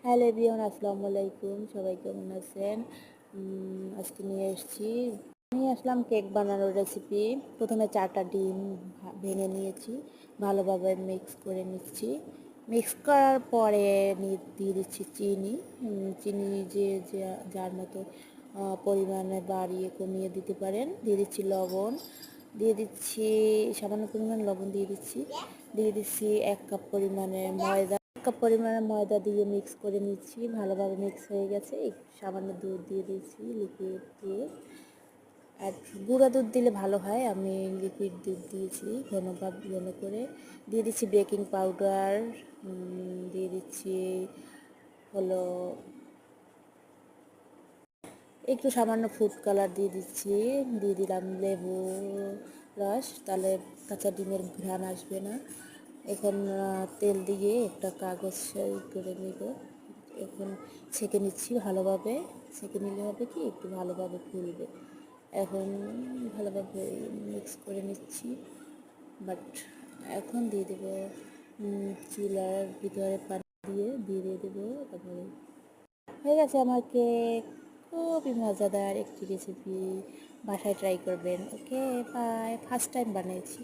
Hello everyone, আসসালামু আলাইকুম। সবাই কেমন আছেন? আজকে নিয়ে আসলাম কেক বানানোর রেসিপি। প্রথমে 4টা ডিম ভেঙে নিয়েছি, ভালোভাবে মিক্স করে নিচ্ছি। মিক্স করার পরে দিয়ে দিচ্ছি চিনি। চিনি যার মতো পরিমাণে বাড়িয়ে কমিয়ে দিতে পারেন। দিয়ে দিচ্ছি লবণ, দিয়ে দিচ্ছি সামান্য পরিমাণ লবণ, দিয়ে দিচ্ছি 1 কাপ পরিমাণে ময়দা। 1 কাপ পরিমাণে ময়দা দিয়ে মিক্স করে নিচ্ছি। ভালোভাবে মিক্স হয়ে গেছে। একটু সামান্য দুধ দিয়ে দিচ্ছি, লিকুইড দুধ। আর গুঁড়া দুধ দিলে ভালো হয়, আমি লিকুইড দুধ দিয়েছি ঘন করে। দিয়ে দিচ্ছি বেকিং পাউডার, দিয়ে দিচ্ছি হলো একটু সামান্য ফুড কালার দিয়ে দিলাম লেবু রস, তাহলে কাঁচা ডিমের ঘ্রাণ আসবে না। এখন তেল দিয়ে একটা কাগজ করে নেব। এখন ছেঁকে নিচ্ছি ভালোভাবে। ছেঁকে নিলে হবে কি, একটু ভালোভাবে ফুলবে। এখন ভালোভাবে মিক্স করে নিচ্ছি। বাট এখন দিয়ে দেবো চুলার ভিতরে পানি দিয়ে দেবো। তারপরে হয়ে গেছে আমার কেক। খুবই মজাদার একটি রেসিপি, বাসায় ট্রাই করবেন। ওকে, বাই। ফার্স্ট টাইম বানিয়েছি।